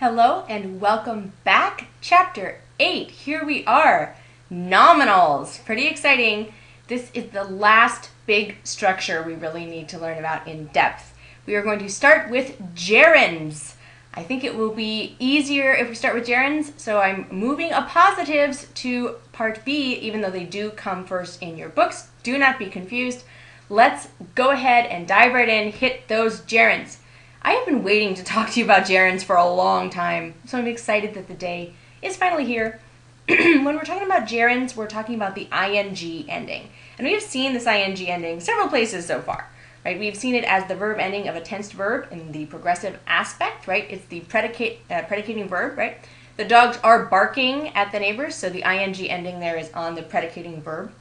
Hello and welcome back. Chapter 8. Here we are. Nominals. Pretty exciting. This is the last big structure we really need to learn about in depth. We are going to start with gerunds. I think it will be easier if we start with gerunds, so I'm moving appositives to part B, even though they do come first in your books. Do not be confused. Let's go ahead and dive right in, hit those gerunds. I have been waiting to talk to you about gerunds for a long time, so I'm excited that the day is finally here. When we're talking about gerunds, we're talking about the ing ending. And we have seen this ing ending several places so far. Right? We've seen it as the verb ending of a tensed verb in the progressive aspect, right? It's the predicating verb, right? The dogs are barking at the neighbors, so the ing ending there is on the predicating verb.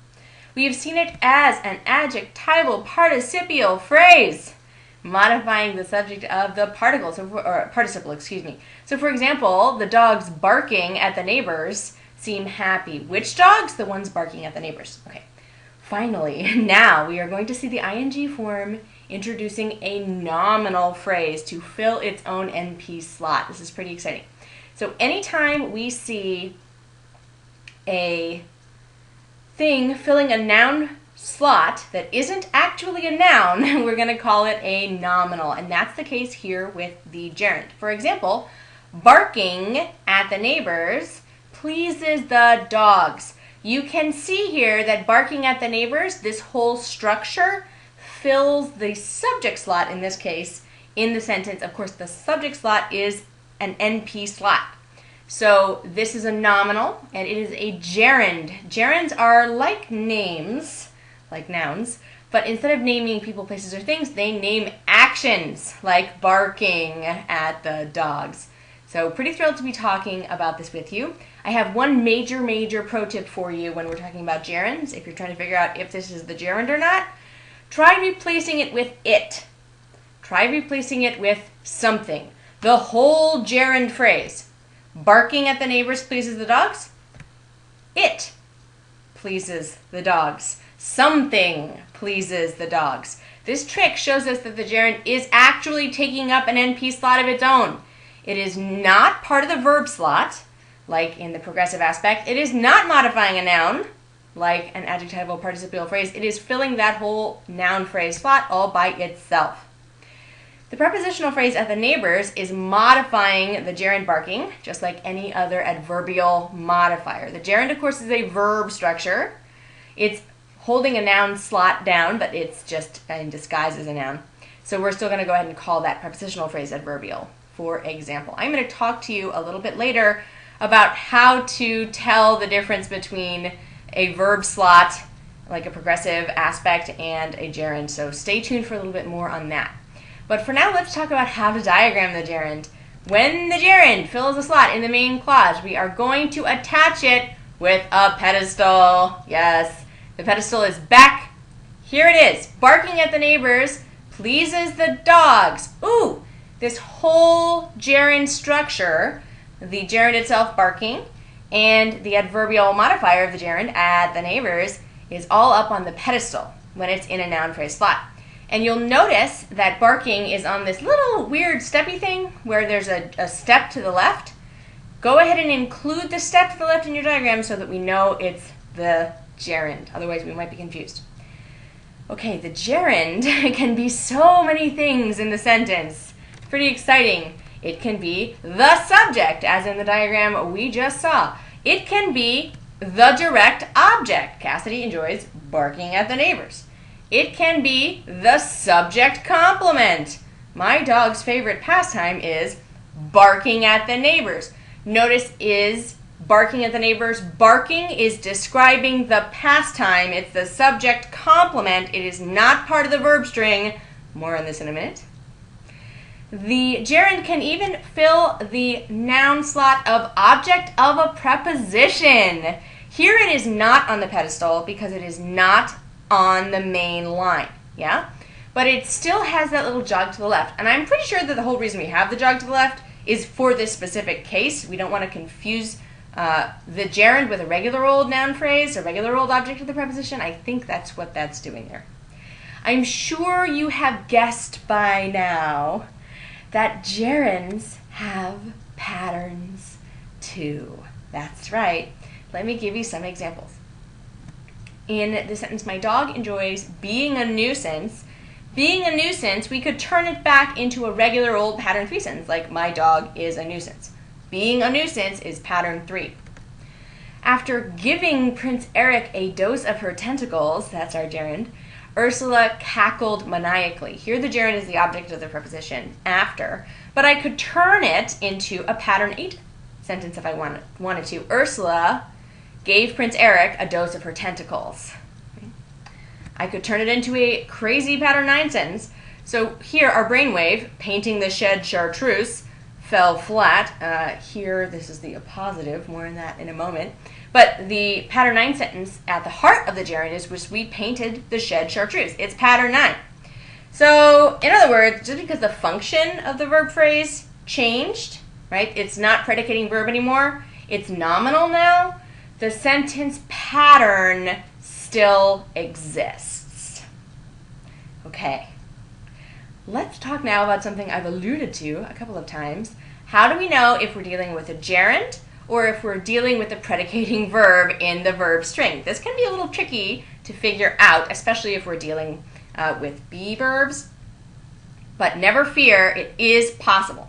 We have seen it as an adjectival participial phrase, modifying the subject of the participle, excuse me. So for example, the dogs barking at the neighbors seem happy. Which dogs? The ones barking at the neighbors. Okay. Finally, now we are going to see the ing form introducing a nominal phrase to fill its own NP slot. This is pretty exciting. So anytime we see a thing filling a noun slot that isn't actually a noun, we're going to call it a nominal. And that's the case here with the gerund. For example, barking at the neighbors pleases the dogs. You can see here that barking at the neighbors, this whole structure fills the subject slot in this case in the sentence. Of course, the subject slot is an NP slot. So this is a nominal and it is a gerund. Gerunds are like names, like nouns, but instead of naming people, places, or things, they name actions, like barking at the dogs. So pretty thrilled to be talking about this with you. I have one major pro tip for you when we're talking about gerunds. If you're trying to figure out if this is the gerund or not, try replacing it with it. Try replacing it with something. The whole gerund phrase. Barking at the neighbors pleases the dogs. It pleases the dogs. Something pleases the dogs. This trick shows us that the gerund is actually taking up an NP slot of its own. It is not part of the verb slot, like in the progressive aspect. It is not modifying a noun, like an adjectival participial phrase. It is filling that whole noun phrase slot all by itself. The prepositional phrase at the neighbors is modifying the gerund barking, just like any other adverbial modifier. The gerund, of course, is a verb structure. It's holding a noun slot down, but it's just in disguise as a noun. So we're still going to go ahead and call that prepositional phrase adverbial, for example. I'm going to talk to you a little bit later about how to tell the difference between a verb slot, like a progressive aspect, and a gerund. So stay tuned for a little bit more on that. But for now, let's talk about how to diagram the gerund. When the gerund fills a slot in the main clause, we are going to attach it with a pedestal. Yes, the pedestal is back. Here it is. Barking at the neighbors pleases the dogs. Ooh, this whole gerund structure, the gerund itself barking, and the adverbial modifier of the gerund at the neighbors is all up on the pedestal when it's in a noun phrase slot. And you'll notice that barking is on this little weird steppy thing where there's a step to the left. Go ahead and include the step to the left in your diagram so that we know it's the gerund. Otherwise, we might be confused. Okay, the gerund can be so many things in the sentence. Pretty exciting. It can be the subject, as in the diagram we just saw. It can be the direct object. Cassidy enjoys barking at the neighbors. It can be the subject complement. My dog's favorite pastime is barking at the neighbors. Notice is barking at the neighbors. Barking is describing the pastime. It's the subject complement. It is not part of the verb string. More on this in a minute. The gerund can even fill the noun slot of object of a preposition. Here it is not on the pedestal because it is not on the main line, yeah? But it still has that little jog to the left. And I'm pretty sure that the whole reason we have the jog to the left is for this specific case. We don't want to confuse the gerund with a regular old noun phrase, a regular old object of the preposition. I think that's what that's doing there. I'm sure you have guessed by now that gerunds have patterns too. That's right. Let me give you some examples. In the sentence, my dog enjoys being a nuisance, we could turn it back into a regular old pattern 3 sentence, like my dog is a nuisance. Being a nuisance is pattern 3. After giving Prince Eric a dose of her tentacles, that's our gerund, Ursula cackled maniacally. Here the gerund is the object of the preposition after, but I could turn it into a pattern 8 sentence if I wanted to. Ursula gave Prince Eric a dose of her tentacles. I could turn it into a crazy pattern 9 sentence. So here our brainwave, painting the shed chartreuse, fell flat. Here, this is the appositive, more on that in a moment. But the pattern 9 sentence at the heart of the gerund is which we painted the shed chartreuse. It's pattern 9. So, in other words, just because the function of the verb phrase changed, right? It's not predicating verb anymore. It's nominal now. The sentence pattern still exists. Okay. Let's talk now about something I've alluded to a couple of times. How do we know if we're dealing with a gerund or if we're dealing with the predicating verb in the verb string? This can be a little tricky to figure out, especially if we're dealing with be verbs. But never fear, it is possible.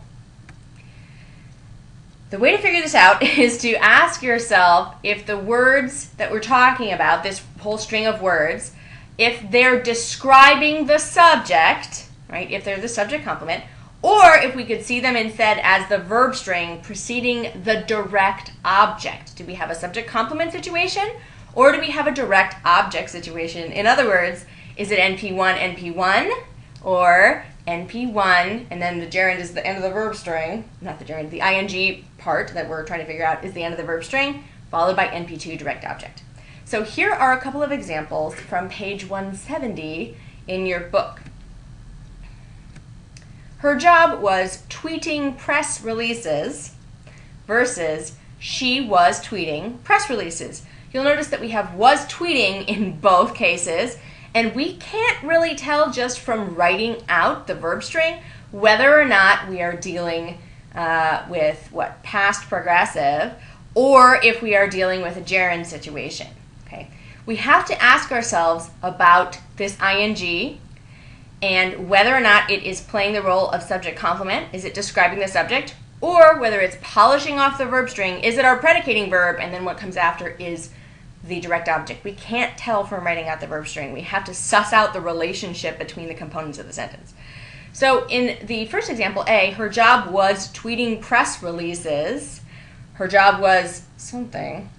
The way to figure this out is to ask yourself if the words that we're talking about, this whole string of words, if they're describing the subject, right, if they're the subject complement, or if we could see them instead as the verb string preceding the direct object. Do we have a subject complement situation, or do we have a direct object situation? In other words, is it NP1, NP1, or NP1, and then the gerund is the end of the verb string, not the gerund, the ing part that we're trying to figure out is the end of the verb string, followed by NP2, direct object. So here are a couple of examples from page 170 in your book. Her job was tweeting press releases versus she was tweeting press releases. You'll notice that we have was tweeting in both cases, and we can't really tell just from writing out the verb string whether or not we are dealing with past progressive, or if we are dealing with a gerund situation. Okay, we have to ask ourselves about this ing and whether or not it is playing the role of subject complement. Is it describing the subject? Or whether it's polishing off the verb string. Is it our predicating verb, and then what comes after is the direct object? We can't tell from writing out the verb string. We have to suss out the relationship between the components of the sentence. So in the first example, A, her job was tweeting press releases. Her job was something.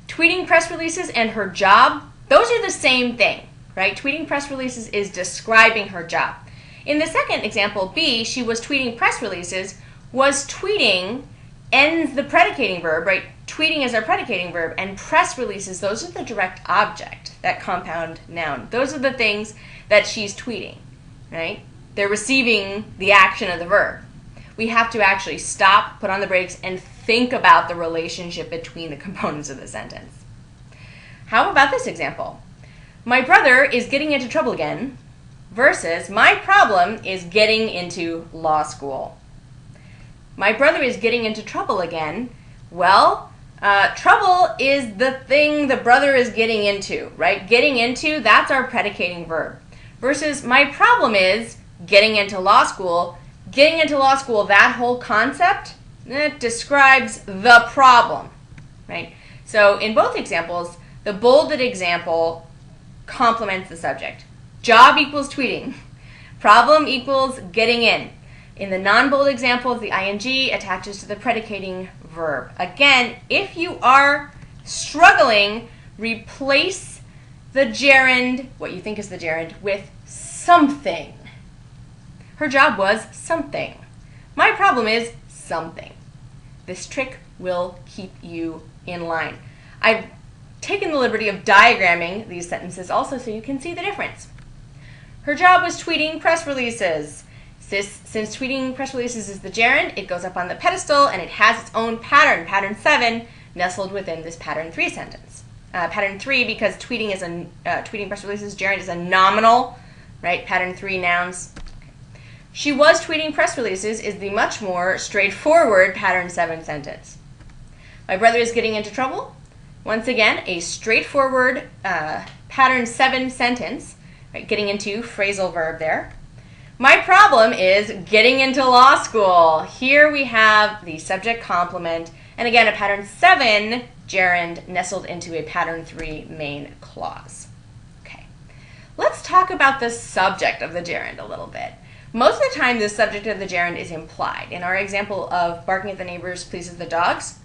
Tweeting press releases and her job, those are the same thing, right? Tweeting press releases is describing her job. In the second example, B, she was tweeting press releases. Was tweeting ends the predicating verb, right? Tweeting is our predicating verb, and press releases, those are the direct object, that compound noun. Those are the things that she's tweeting, right? They're receiving the action of the verb. We have to actually stop, put on the brakes, and think about the relationship between the components of the sentence. How about this example? My brother is getting into trouble again versus my problem is getting into law school. My brother is getting into trouble again. Well, trouble is the thing the brother is getting into, right? Getting into, that's our predicating verb. Versus my problem is getting into law school. Getting into law school, that whole concept, it describes the problem, right? So in both examples, the bolded example complements the subject. Job equals tweeting. Problem equals getting in. In the non-bold example, the ing attaches to the predicating verb. Again, if you are struggling, replace the gerund, what you think is the gerund, with something. Her job was something. My problem is something. This trick will keep you in line. I've taken the liberty of diagramming these sentences also so you can see the difference. Her job was tweeting press releases. Since tweeting press releases is the gerund, it goes up on the pedestal and it has its own pattern, pattern 7, nestled within this pattern 3 sentence. Pattern 3, because tweeting tweeting press releases, gerund is a nominal, right? Pattern 3 nouns. Okay. She was tweeting press releases is the much more straightforward pattern 7 sentence. My brother is getting into trouble. Once again, a straightforward pattern 7 sentence, right? Getting into phrasal verb there. My problem is getting into law school. Here we have the subject complement, and again, a pattern 7 gerund nestled into a pattern 3 main clause. Okay, let's talk about the subject of the gerund a little bit. Most of the time, the subject of the gerund is implied. In our example of barking at the neighbors pleases the dogs,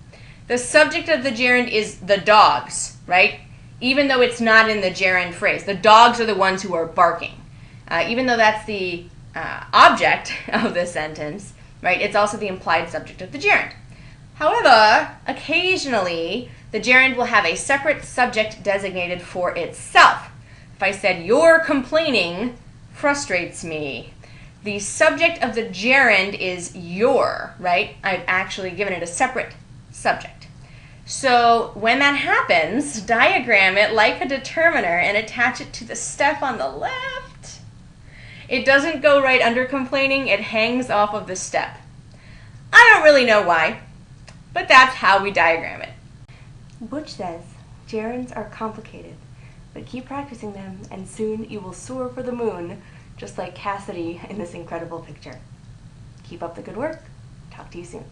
the subject of the gerund is the dogs, right? Even though it's not in the gerund phrase. The dogs are the ones who are barking. Even though that's the object of the sentence, right? It's also the implied subject of the gerund. However, occasionally, the gerund will have a separate subject designated for itself. If I said, "Your complaining frustrates me," the subject of the gerund is your, right? I've actually given it a separate subject. So when that happens, diagram it like a determiner and attach it to the step on the left. It doesn't go right under complaining, it hangs off of the step. I don't really know why, but that's how we diagram it. Butch says, gerunds are complicated, but keep practicing them and soon you will soar for the moon, just like Cassidy in this incredible picture. Keep up the good work. Talk to you soon.